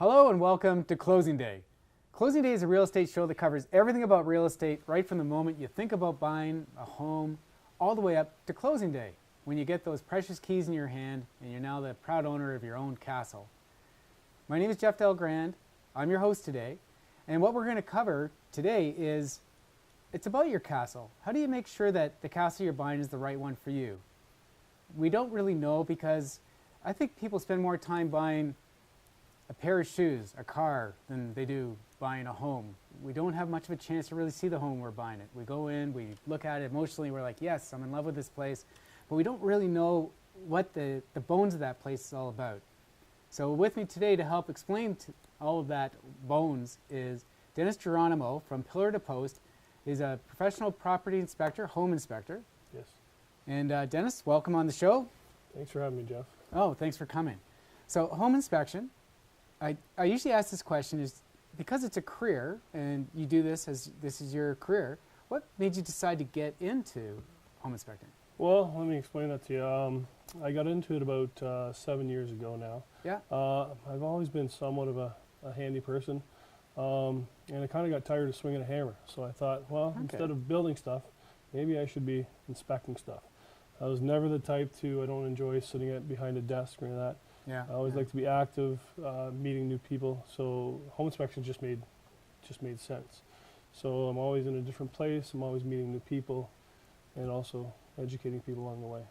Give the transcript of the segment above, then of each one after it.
Hello and welcome to Closing Day. Closing Day is a real estate show that covers everything about real estate right from the moment you think about buying a home all the way up to closing day, when you get those precious keys in your hand and you're now the proud owner of your own castle. My name is Jeff Delgrand. I'm your host today, and what we're going to cover today is it's about your castle. How do you make sure that the castle you're buying is the right one for you? We don't really know because I think people spend more time buying a pair of shoes, a car, than they do buying a home. We don't have much of a chance to really see the home we're buying it. We go in, we look at it emotionally, we're like, yes, I'm in love with this place, but we don't really know what the bones of that place is all about. So with me today to help explain all of that bones is Dennis Jeronimo from Pillar to Post. He's a professional property inspector, home inspector. Yes. And Dennis, welcome on the show. Thanks for having me, Jeff. Oh, thanks for coming. So home inspection, I usually ask this question is because it's a career and you do this as this is your career, what made you decide to get into home inspecting? Well, let me explain that to you. I got into it about 7 years ago now. Yeah. I've always been somewhat of a handy person, and I kind of got tired of swinging a hammer. So I thought, well, instead of building stuff, maybe I should be inspecting stuff. I was never the type I don't enjoy sitting behind a desk or any of that. Yeah. I always like to be active, meeting new people. So home inspection just made sense. So I'm always in a different place. I'm always meeting new people, and also educating people along the way.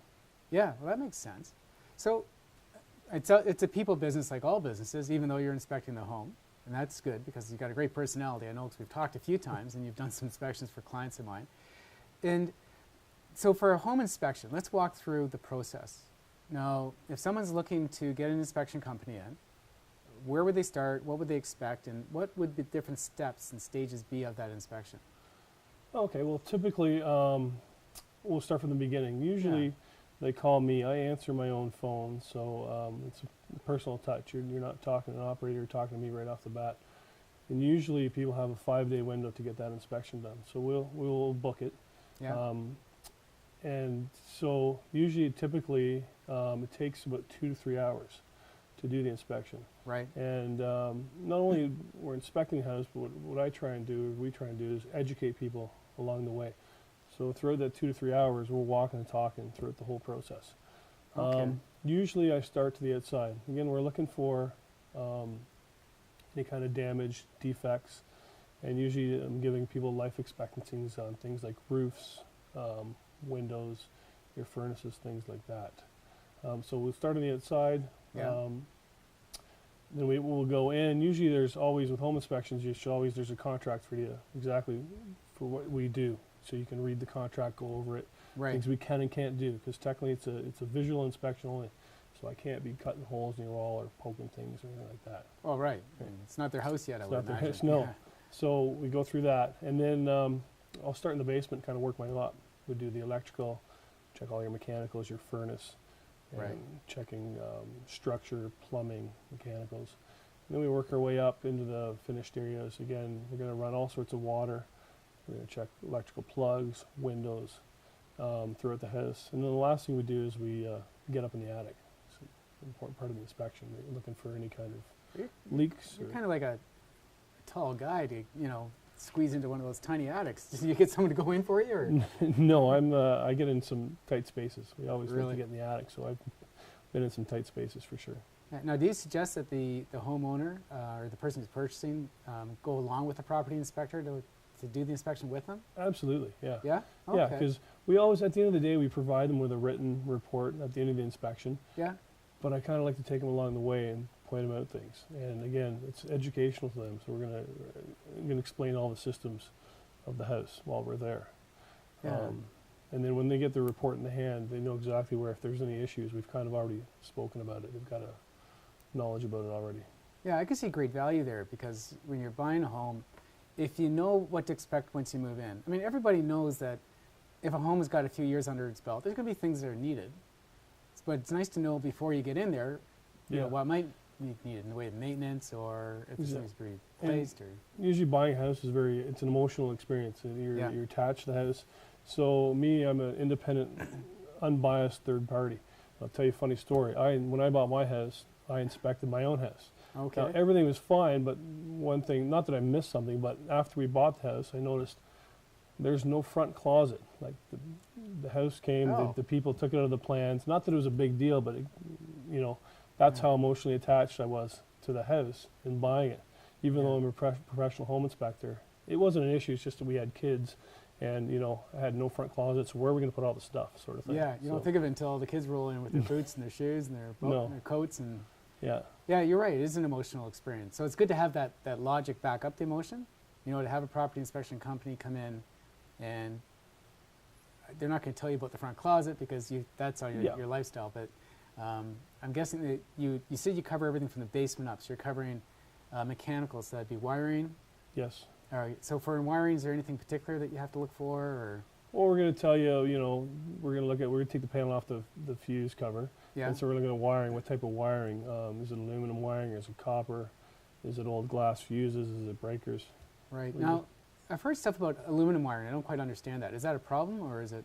Yeah, well, that makes sense. So it's a people business like all businesses, even though you're inspecting the home. And that's good because you've got a great personality. I know because we've talked a few times and you've done some inspections for clients of mine. And so for a home inspection, let's walk through the process. Now, if someone's looking to get an inspection company in, where would they start? What would they expect? And what would the different steps and stages be of that inspection? Okay, well, typically, we'll start from the beginning. Usually, they call me. I answer my own phone, so it's a personal touch. You're not talking to an operator, you're talking to me right off the bat. And usually, people have a 5-day window to get that inspection done. So we'll book it. Yeah. And so usually, typically, it takes about 2 to 3 hours to do the inspection. Right. And not only we're inspecting the house, but what we try and do is educate people along the way. So throughout that 2 to 3 hours, we're walking and talking throughout the whole process. Okay. Usually I start to the outside. Again, we're looking for any kind of damage, defects, and usually I'm giving people life expectancies on things like roofs, windows, your furnaces, things like that. So we'll start on the outside. Yeah. Then we'll go in. Usually there's always, with home inspections, there's a contract for you exactly for what we do. So you can read the contract, go over it, things we can and can't do, because technically it's a visual inspection only. So I can't be cutting holes in your wall or poking things or anything like that. Oh, right. It's not their house yet, I would imagine. It's no. Yeah. So we go through that, and then I'll start in the basement, kind of work my way up. We do the electrical, check all your mechanicals, your furnace, and checking structure, plumbing, mechanicals. And then we work our way up into the finished areas. Again, we're going to run all sorts of water. We're going to check electrical plugs, windows throughout the house. And then the last thing we do is we get up in the attic. It's an important part of the inspection. We're looking for any kind of leaks. You're kind of like a tall guy to, squeeze into one of those tiny attics. Did you get someone to go in for you? Or? No, I get in some tight spaces. We always like to get in the attic, so I've been in some tight spaces for sure. Now, do you suggest that the homeowner or the person who's purchasing go along with the property inspector to do the inspection with them? Absolutely, yeah. Yeah? Okay. Yeah, because we always, at the end of the day, we provide them with a written report at the end of the inspection. Yeah. But I kind of like to take them along the way and point them out things. And again, it's educational to them, so we're going to explain all the systems of the house while we're there. Yeah. And then when they get the report in the hand, they know exactly where, if there's any issues, we've kind of already spoken about it. They've got a knowledge about it already. Yeah, I can see great value there because when you're buying a home, if you know what to expect once you move in, I mean, everybody knows that if a home has got a few years under its belt, there's going to be things that are needed. But it's nice to know before you get in there, you know, what might be needed in the way of maintenance or if there's things to be replaced. Or usually buying a house is it's an emotional experience. You're attached to the house. So I'm an independent, unbiased third party. I'll tell you a funny story. When I bought my house, I inspected my own house. Okay. Now, everything was fine, but one thing, not that I missed something, but after we bought the house, I noticed there's no front closet. Like the house came, Oh. the people took it out of the plans. Not that it was a big deal, but it, you know, that's Yeah. how emotionally attached I was to the house in buying it. Even Yeah. though I'm a professional home inspector, it wasn't an issue. It's just that we had kids, and you know, I had no front closet. So where are we going to put all the stuff, sort of thing? Yeah, you don't think of it until the kids roll in with their boots and their shoes and their, No. and their coats and. Yeah. Yeah, you're right. It is an emotional experience. So it's good to have that logic back up the emotion. You know, to have a property inspection company come in, and they're not going to tell you about the front closet because that's on your lifestyle. But I'm guessing that you said you cover everything from the basement up. So you're covering mechanical, so that'd be wiring. Yes. All right. So for wiring, is there anything particular that you have to look for, or? Well, we're going to tell you, you know, we're going to take the panel off the fuse cover. Yeah. And so we're looking at wiring. What type of wiring? Is it aluminum wiring? Is it copper? Is it old glass fuses? Is it breakers? Right. Now, I've heard stuff about aluminum wiring. I don't quite understand that. Is that a problem, or is it?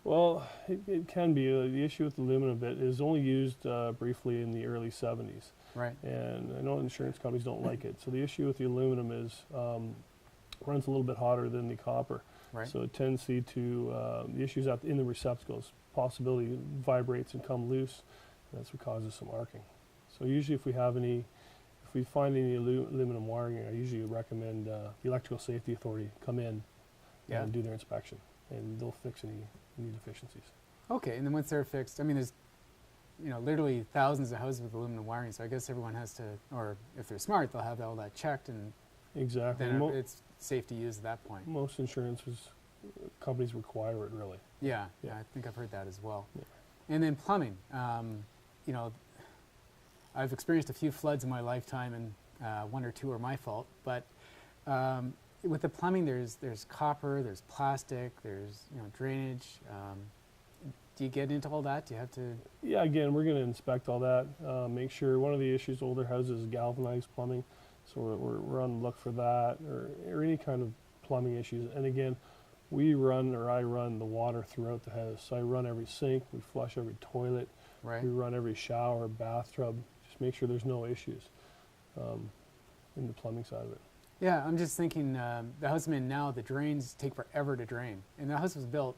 Well, it can be. The issue with aluminum bit is only used briefly in the early 70s. Right. And I know insurance companies don't like it. So the issue with the aluminum is runs a little bit hotter than the copper. Right. So it tends to, the issues in the receptacles, possibility it vibrates and come loose. And that's what causes some arcing. So usually if we find any aluminum wiring, I usually recommend the Electrical Safety Authority come in and do their inspection. And they'll fix any deficiencies. Okay, and then once they're fixed, I mean, there's, you know, literally thousands of houses with aluminum wiring, so I guess everyone has to, or if they're smart, they'll have all that checked, and exactly. then it's safe to use at that point. Most insurance companies require it, really. Yeah, I think I've heard that as well. Yeah. And then plumbing. You know, I've experienced a few floods in my lifetime, and one or two are my fault, but with the plumbing, there's copper, there's plastic, there's, you know, drainage. Do you get into all that? Do you have to? Yeah, again, we're going to inspect all that. Make sure. One of the issues older houses is galvanized plumbing, so we're on the look for that, or any kind of plumbing issues. And again, I run the water throughout the house. So I run every sink, we flush every toilet, right. We run every shower, bathtub. Just make sure there's no issues in the plumbing side of it. Yeah, I'm just thinking, the house I'm in now, the drains take forever to drain. And the house was built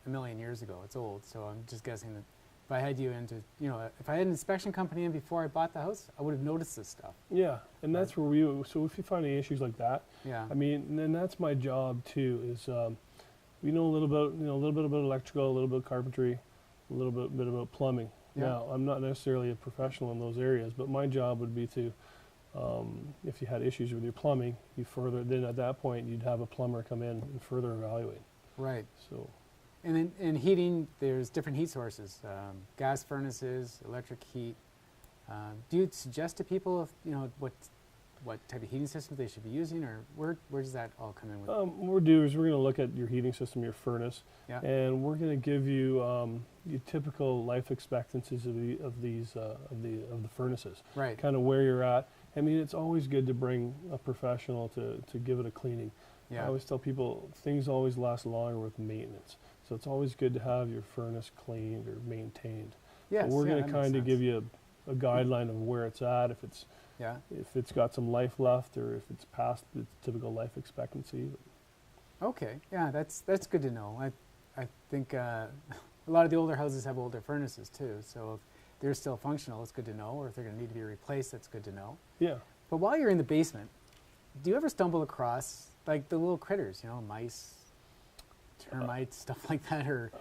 a million years ago. It's old, so I'm just guessing that if I had you into, you know, if I had an inspection company in before I bought the house, I would have noticed this stuff. Yeah, and that's where so if you find any issues like that, I mean, and then that's my job too, is we know a little bit about electrical, a little bit of carpentry, a little bit about plumbing. Yeah. Now, I'm not necessarily a professional in those areas, but my job would be to, if you had issues with your plumbing, then at that point you'd have a plumber come in and further evaluate. Right. So. And then in heating, there's different heat sources, gas furnaces, electric heat. Do you suggest to people, if, you know, what type of heating system they should be using, or where does that all come in with? What we're doing is we're going to look at your heating system, your furnace, and we're going to give you your typical life expectancies of the furnaces. Right. Kind of where you're at. I mean, it's always good to bring a professional to give it a cleaning. Yeah. I always tell people things always last longer with maintenance. So it's always good to have your furnace cleaned or maintained. Yes, so we're going to kind of give you a guideline of where it's at, if it's got some life left, or if it's past its typical life expectancy. Okay, yeah, that's good to know. I think a lot of the older houses have older furnaces too, so if they're still functional, it's good to know, or if they're going to need to be replaced, that's good to know. Yeah. But while you're in the basement, do you ever stumble across like the little critters, you know, mice, termites, stuff like that, or?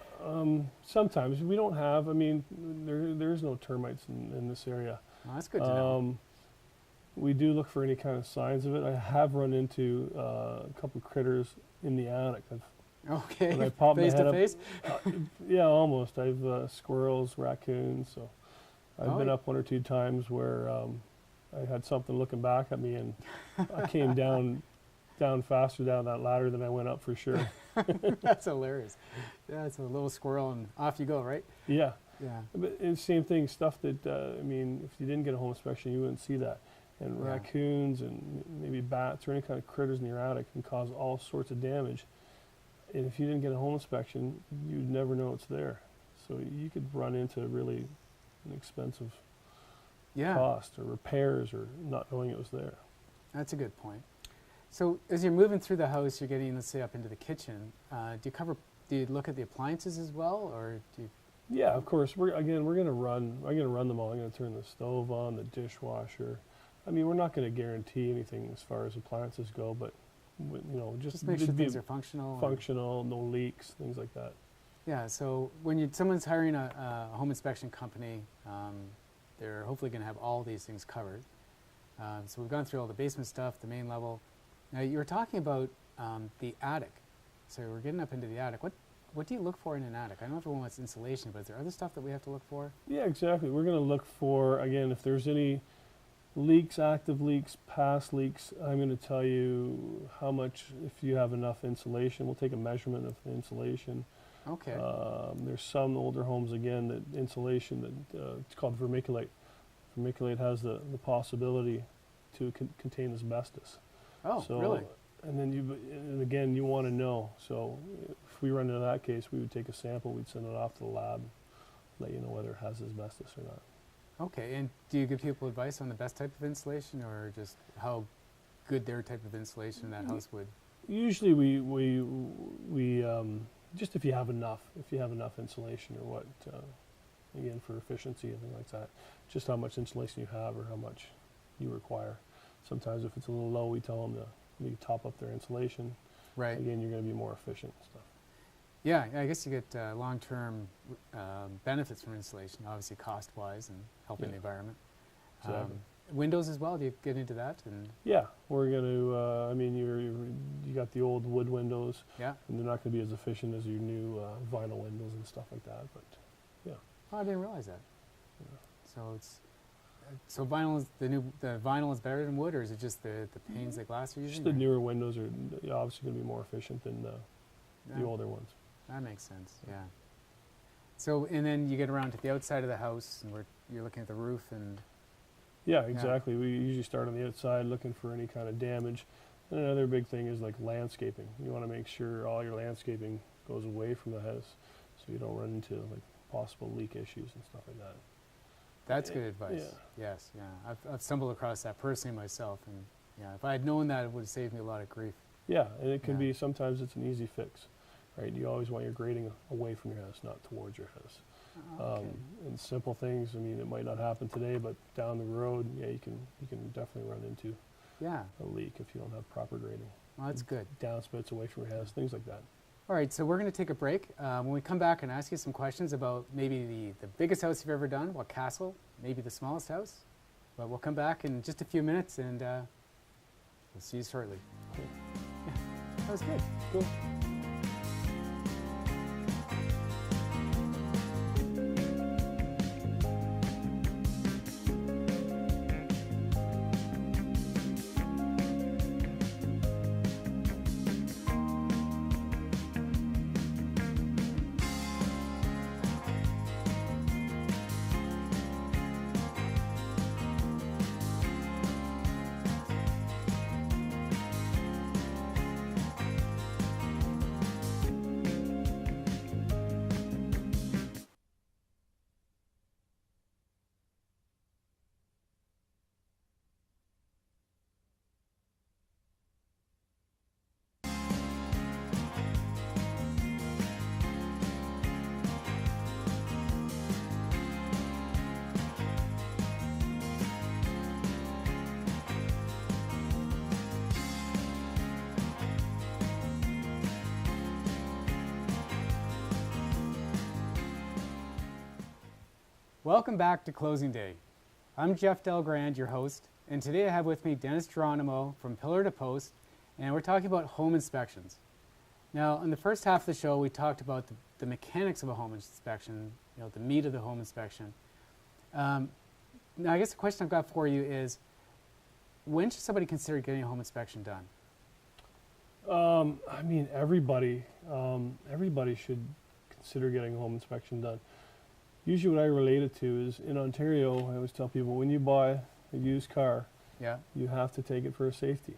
Sometimes we don't have. I mean, there's no termites in this area. Oh, that's good to know. We do look for any kind of signs of it. I have run into a couple critters in the attic. Okay. When I pop face my head to face? Yeah, almost. I've squirrels, raccoons. So I've been up one or two times where I had something looking back at me, and I came down faster down that ladder than I went up, for sure. That's hilarious. Yeah, it's a little squirrel and off you go, right? Yeah. Yeah. But it's same thing, stuff that, I mean, if you didn't get a home inspection, you wouldn't see that. And raccoons and maybe bats or any kind of critters in your attic can cause all sorts of damage. And if you didn't get a home inspection, you'd never know it's there. So you could run into really an expensive Yeah, cost or repairs or not knowing it was there. that's a good point. So as you're moving through the house, you're getting, let's say, up into the kitchen. Do you look at the appliances as well, or do you? Yeah, of course. I'm gonna run them all. I'm gonna turn the stove on, the dishwasher. I mean, we're not gonna guarantee anything as far as appliances go, but Just make sure things are functional. functional, no leaks, things like that. Yeah, so when someone's hiring a home inspection company, they're hopefully going to have all these things covered. So we've gone through all the basement stuff, the main level. Now you were talking about the attic. So we're getting up into the attic. What do you look for in an attic? I know everyone wants insulation, but is there other stuff that we have to look for? Yeah, exactly. We're gonna look for, again, if there's any leaks, active leaks, past leaks. I'm gonna tell you how much, if you have enough insulation. We'll take a measurement of the insulation. Okay. There's some older homes, again, that insulation, that it's called vermiculite. Vermiculite has the possibility to contain asbestos. Oh, So, really? and then and again, you want to know. So if we run into that case, we would take a sample, we'd send it off to the lab, let you know whether it has asbestos or not. Okay, and do you give people advice on the best type of insulation, or just how good their type of insulation in that house would? Usually we just if you have enough insulation or what, again, for efficiency and things like that, just how much insulation you have or how much you require. Sometimes if it's a little low, we tell them to maybe top up their insulation. Right. Again, you're going to be more efficient and stuff. Yeah, I guess you get long-term benefits from insulation, obviously cost-wise and helping Yeah. the environment. Exactly. Windows as well, do you get into that? And Yeah, we're going to, I mean, you got the old wood windows, yeah, and they're not going to be as efficient as your new vinyl windows and stuff like that, but yeah. oh, I didn't realize that. Yeah. So vinyl is the vinyl is better than wood, or is it just the panes that glass are using? Just the newer windows are obviously going to be more efficient than the Yeah, older ones. that makes sense. Yeah. So and then you get around to the outside of the house, and you're looking at the roof and. Yeah, exactly. We usually start on the outside looking for any kind of damage. And another big thing is like landscaping. You want to make sure all your landscaping goes away from the house so you don't run into like possible leak issues and stuff like that. That's good advice. Yeah. Yes, yeah. I've stumbled across that personally myself, and yeah, if I had known that, it would have saved me a lot of grief. Yeah, and it can Yeah. be, sometimes it's an easy fix, right? You always want your grading away from your house, not towards your house. Okay. And simple things, I mean, it might not happen today, but down the road, yeah, you can definitely run into Yeah, a leak if you don't have proper grading. well, that's good. Downspouts away from your house, things like that. All right, so we're going to take a break. When we come back and ask you some questions about maybe the biggest house you've ever done, what castle, maybe the smallest house. But we'll come back in just a few minutes, and we'll see you shortly. Okay. Yeah, that was good. Cool. Welcome back to Closing Day. I'm Jeff Delgrand, your host, and today I have with me Dennis Jeronimo from Pillar to Post, and we're talking about home inspections. Now, in the first half of the show, we talked about the mechanics of a home inspection, the meat of the home inspection. Now, I guess the question I've got for you is, when should somebody consider getting a home inspection done? I mean, everybody should consider getting a home inspection done. Usually what I relate it to is in Ontario, I always tell people when you buy a used car, Yeah, you have to take it for a safety,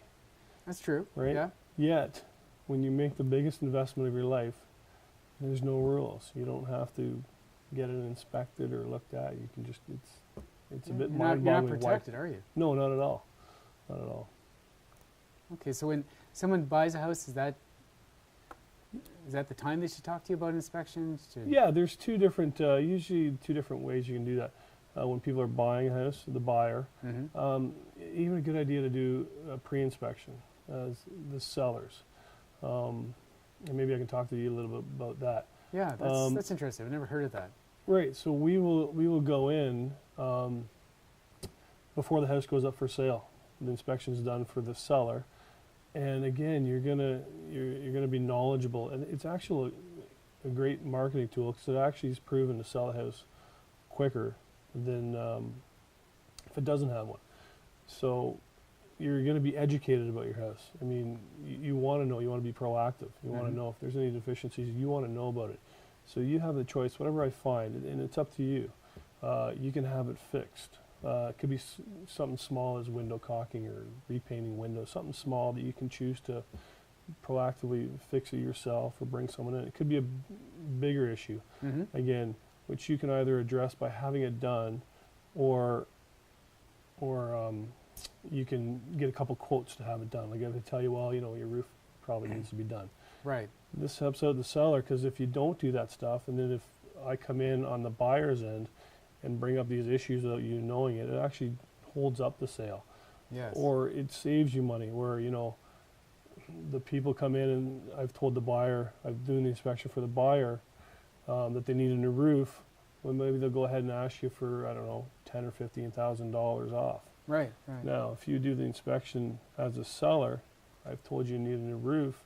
that's true. right? Yeah, Yet, when you make the biggest investment of your life, there's no rules. You don't have to get it inspected or looked at. You can just, it's a bit You're not mind-boggling. protected, are you? No, not at all. Not at all. Okay, so when someone buys a house, is that the time they should talk to you about inspections? Yeah, there's usually two different ways you can do that. When people are buying a house, the buyer, even a good idea to do a pre-inspection as the sellers. And maybe I can talk to you a little bit about that. Yeah, that's interesting. I've never heard of that. Right. So we will go in before the house goes up for sale. The inspection is done for the seller, and again, you're gonna be knowledgeable, and it's actually a great marketing tool because it actually is proven to sell a house quicker than if it doesn't have one. So you're going to be educated about your house. I mean, you want to know, you want to be proactive. You want to know if there's any deficiencies, you want to know about it. So you have the choice, whatever I find, and it's up to you. You can have it fixed. It could be something small as window caulking or repainting windows, something small that you can choose to proactively fix it yourself or bring someone in. It could be a bigger issue, again, which you can either address by having it done or you can get a couple quotes to have it done. Like if they tell you, well, your roof probably needs to be done. Right. This helps out the seller because if you don't do that stuff, and then if I come in on the buyer's end and bring up these issues without you knowing it, it actually holds up the sale. Yes. Or it saves you money where, the people come in and I've told the buyer, I'm doing the inspection for the buyer, that they need a new roof. Well, maybe they'll go ahead and ask you for, I don't know, $10,000 or $15,000 off. Right. Now, if you do the inspection as a seller, I've told you need a new roof,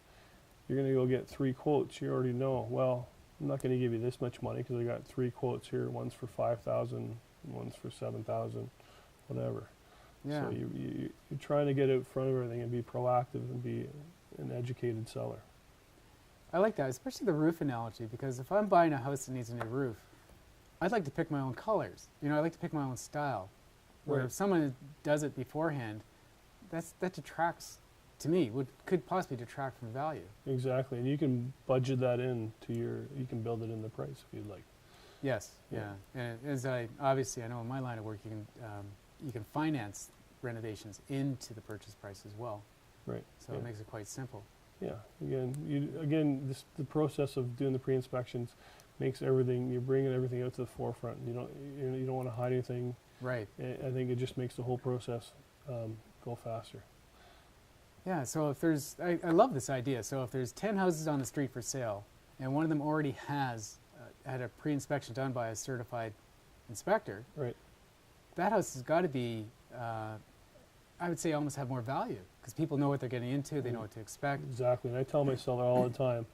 you're going to go get 3 quotes. You already know, well, I'm not going to give you this much money because I got 3 quotes here. One's for $5,000, one's for $7,000, whatever. Yeah. So you're trying to get out in front of everything and be proactive and be an educated seller. I like that, especially the roof analogy, because if I'm buying a house that needs a new roof, I'd like to pick my own colors. I like to pick my own style. Where if someone does it beforehand, that detracts, to me, could possibly detract from value. Exactly, and you can budget that in to you can build it in the price if you'd like. Yes, yeah. And as obviously I know in my line of work, you can finance renovations into the purchase price as well. Right. So it makes it quite simple. Yeah. The process of doing the pre-inspections makes everything. You're bringing everything out to the forefront. You don't want to hide anything. Right. I think it just makes the whole process go faster. Yeah. So if there's, I love this idea. So if there's 10 houses on the street for sale, and one of them already has had a pre-inspection done by a certified inspector, right? That house has got to be, I would say, almost have more value because people know what they're getting into. They know what to expect. Exactly. And I tell my seller all the time,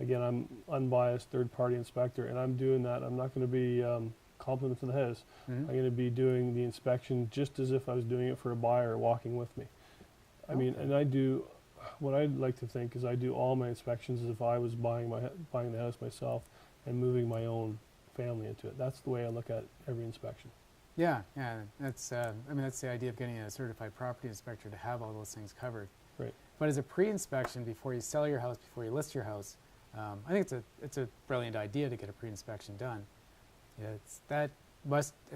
again, I'm unbiased third-party inspector, and I'm doing that. I'm not going to be compliment to the house. I'm going to be doing the inspection just as if I was doing it for a buyer walking with me. I mean, and I do, what I'd like to think is I do all my inspections as if I was buying the house myself and moving my own family into it. That's the way I look at every inspection. Yeah. That's that's the idea of getting a certified property inspector to have all those things covered. Right. But as a pre-inspection, before you sell your house, before you list your house, I think it's a brilliant idea to get a pre-inspection done. The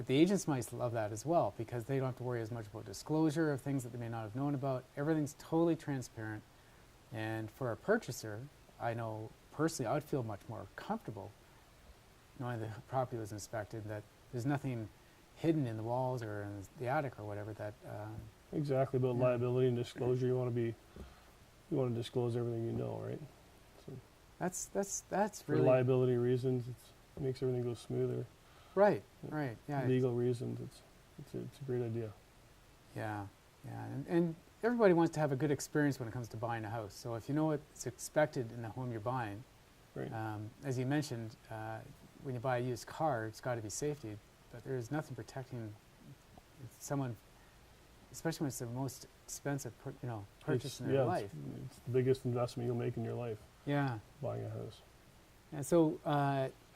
agents might love that as well because they don't have to worry as much about disclosure of things that they may not have known about. Everything's totally transparent. And for a purchaser, I know personally I would feel much more comfortable knowing the property was inspected, that there's nothing hidden in the walls or in the attic or whatever that... exactly, about liability and disclosure. You want to disclose everything you know, right? So that's really... For liability reasons, it makes everything go smoother. Right, yeah. Legal reasons, it's a great idea. Yeah, and everybody wants to have a good experience when it comes to buying a house. So if you know what's expected in the home you're buying, right. As you mentioned, when you buy a used car, it's got to be safety, but there's nothing protecting someone, especially when it's the most expensive purchase in their life. It's the biggest investment you'll make in your life. Yeah. Buying a house. And so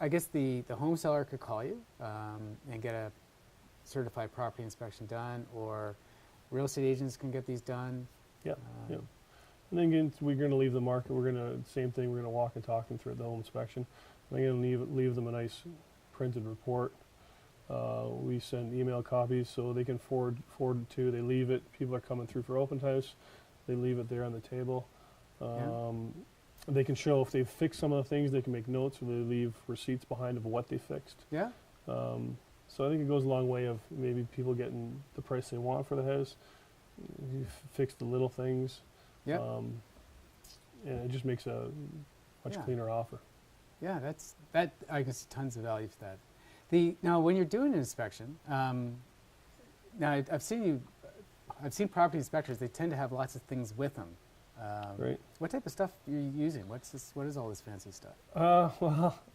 I guess the home seller could call you and get a certified property inspection done, or real estate agents can get these done. Yeah. And then again, we're going to leave the market. We're going to walk and talk them through the home inspection. I'm going to leave them a nice printed report We send email copies so they can forward it to. They leave it. People are coming through for open house. They leave it there on the table. They can show if they've fixed some of the things. They can make notes, or they leave receipts behind of what they fixed. Yeah. So I think it goes a long way of maybe people getting the price they want for the house. You fix the little things. Yeah. And it just makes a much cleaner offer. Yeah, that I can see tons of value for that. Now, when you're doing an inspection, now I've seen property inspectors. They tend to have lots of things with them. Right. What type of stuff are you using? What is all this fancy stuff?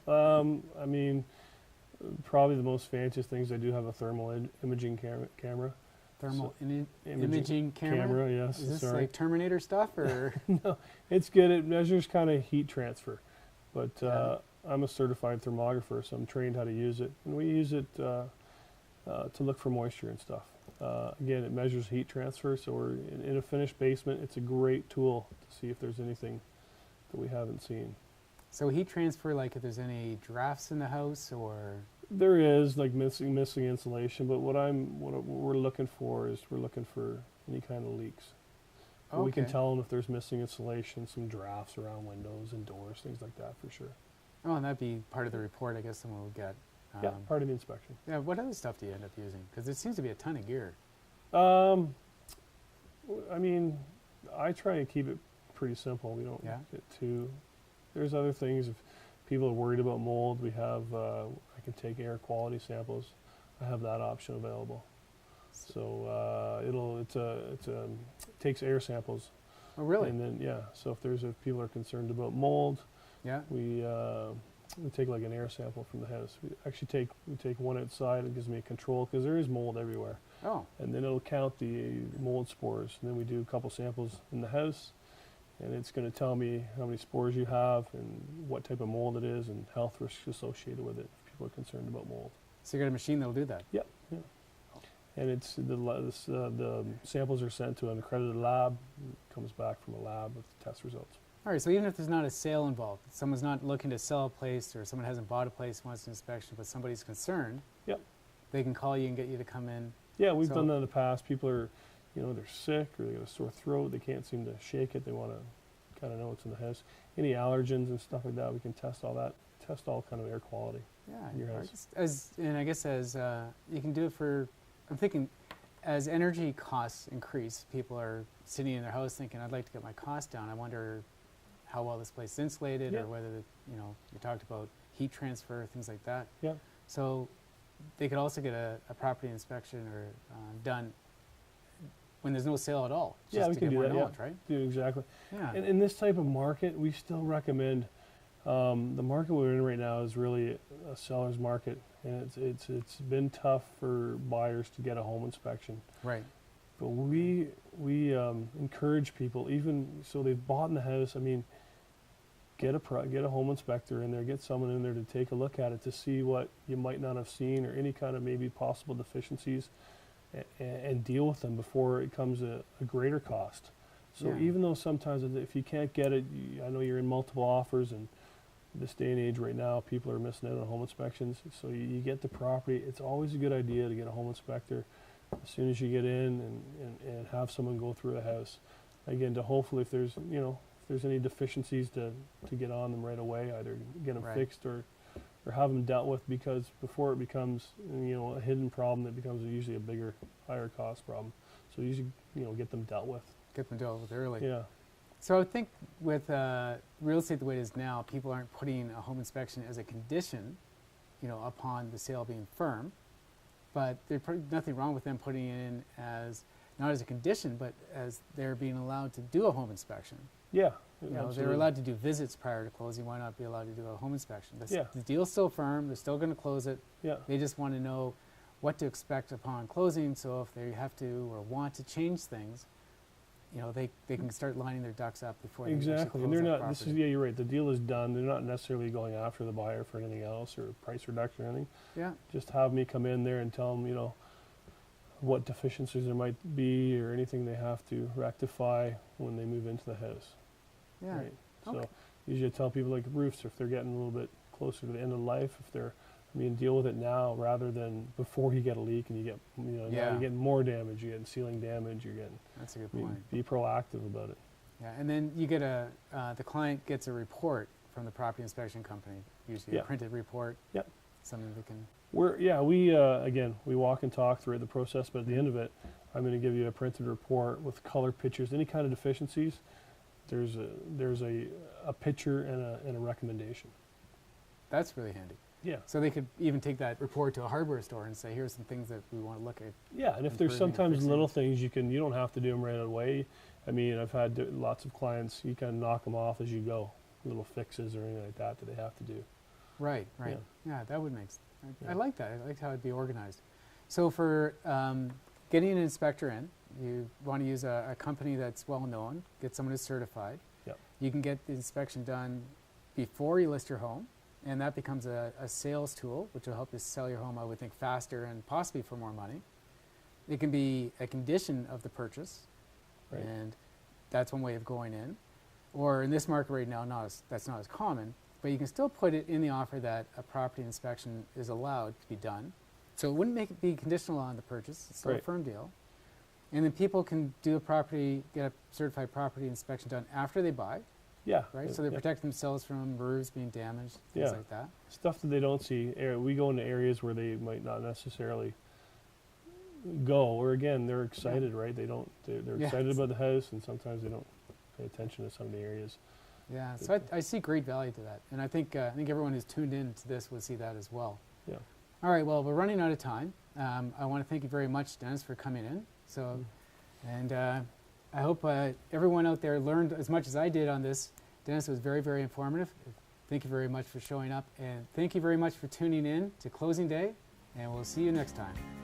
I mean, probably the most fanciest things. I do have a thermal imaging camera. Thermal imaging camera? Camera, yes. Is this like Terminator stuff, or? No, it's good. It measures kind of heat transfer. But I'm a certified thermographer, so I'm trained how to use it. And we use it to look for moisture and stuff. Again, it measures heat transfer, so we're in a finished basement. It's a great tool to see if there's anything that we haven't seen. So heat transfer, like if there's any drafts in the house, or? There is, like missing insulation, but what we're looking for is we're looking for any kind of leaks. Okay. We can tell them if there's missing insulation, some drafts around windows and doors, things like that for sure. Oh, and that'd be part of the report, I guess someone will get. Yeah, part of the inspection. Yeah, what other stuff do you end up using? Because there seems to be a ton of gear. I mean, I try and keep it pretty simple. We don't get too. There's other things. If people are worried about mold, we have. I can take air quality samples. I have that option available. So it takes air samples. Oh, really? And then so if people are concerned about mold, we take like an air sample from the house. We take one outside. It gives me a control because there is mold everywhere. Oh. And then it'll count the mold spores. And then we do a couple samples in the house, and it's going to tell me how many spores you have and what type of mold it is and health risks associated with it if people are concerned about mold. So you got a machine that'll do that? Yep. Yeah. And it's the samples are sent to an accredited lab. It comes back from a lab with test results. All right, so even if there's not a sale involved, someone's not looking to sell a place, or someone hasn't bought a place, wants an inspection, but somebody's concerned, they can call you and get you to come in. Yeah, we've done that in the past. People are, they're sick or they got a sore throat. They can't seem to shake it. They want to kind of know what's in the house. Any allergens and stuff like that, we can test all that. Test all kind of air quality in your house. As you can do it for, I'm thinking, as energy costs increase, people are sitting in their house thinking, I'd like to get my cost down. I wonder how well this place is insulated, or whether, you talked about heat transfer, things like that. Yeah. So they could also get a property inspection or done when there's no sale at all. Just we can do that, knowledge, right? Do exactly. Yeah. And in this type of market, we still recommend, the market we're in right now is really a seller's market, and it's been tough for buyers to get a home inspection. Right. But we encourage people, even so they've bought in the house. I mean, get a home inspector in there, get someone in there to take a look at it to see what you might not have seen or any kind of maybe possible deficiencies, and deal with them before it comes a greater cost. So even though sometimes if you can't get it, I know you're in multiple offers, and this day and age right now, people are missing out on home inspections. So you get the property. It's always a good idea to get a home inspector as soon as you get in, and have someone go through the house. Again, to hopefully if there's any deficiencies to get on them right away, either get them fixed or have them dealt with, because before it becomes a hidden problem, it becomes usually a bigger, higher cost problem. So usually get them dealt with. Get them dealt with early. Yeah. So I would think with real estate the way it is now, people aren't putting a home inspection as a condition, upon the sale being firm. But there's nothing wrong with them putting it in as, not as a condition, but as they're being allowed to do a home inspection. Yeah. They're allowed to do visits prior to closing. Why not be allowed to do a home inspection? The deal's still firm. They're still going to close it. Yeah. They just want to know what to expect upon closing. So if they have to or want to change things, they can start lining their ducks up before they actually close. And they're not. Property. You're right. The deal is done. They're not necessarily going after the buyer for anything else or price reduction or anything. Yeah. Just have me come in there and tell them, what deficiencies there might be or anything they have to rectify when they move into the house. Yeah. Right. So usually I tell people, like roofs, if they're getting a little bit closer to the end of life, if they're I mean, deal with it now rather than before you get a leak and you get, now Yeah. you're getting more damage, you're getting ceiling damage, you're getting, That's a good I mean, point. be proactive about it. Yeah, and then you get the client gets a report from the property inspection company, usually Yeah. a printed report. Yep. Something they can. We again, we walk and talk through the process, but at the end of it, I'm going to give you a printed report with color pictures, any kind of deficiencies. There's a picture and a recommendation. That's really handy. Yeah. So they could even take that report to a hardware store and say, here's some things that we want to look at. Yeah, and if there's Improving and sometimes fixing. little things you don't have to do them right away. I mean, I've had lots of clients, you kind of knock them off as you go, little fixes or anything like that they have to do. Right, right. Yeah, that would make sense. I Yeah. like that. I like how it'd be organized. So for getting an inspector in, you want to use a company that's well known, get someone who's certified. Yep. You can get the inspection done before you list your home, and that becomes a sales tool, which will help you sell your home, I would think, faster and possibly for more money. It can be a condition of the purchase, Right. and that's one way of going in. Or in this market right now, that's not as common, but you can still put it in the offer that a property inspection is allowed to be done. So it wouldn't make it be conditional on the purchase, it's still a Right. firm deal. And then people can do get a certified property inspection done after they buy, Yeah. right? So they yeah. protect themselves from roofs being damaged, things Yeah. like that. Stuff that they don't see. We go into areas where they might not necessarily go, or again, they're excited, right? They're Yeah. excited about the house, and sometimes they don't pay attention to some of the areas. Yeah, so I see great value to that. And I think everyone who's tuned in to this would see that as well. Yeah. All right, well, we're running out of time. I want to thank you very much, Dennis, for coming in. So, and I hope everyone out there learned as much as I did on this. Dennis was very, very informative. Thank you very much for showing up. And thank you very much for tuning in to Closing Day. And we'll see you next time.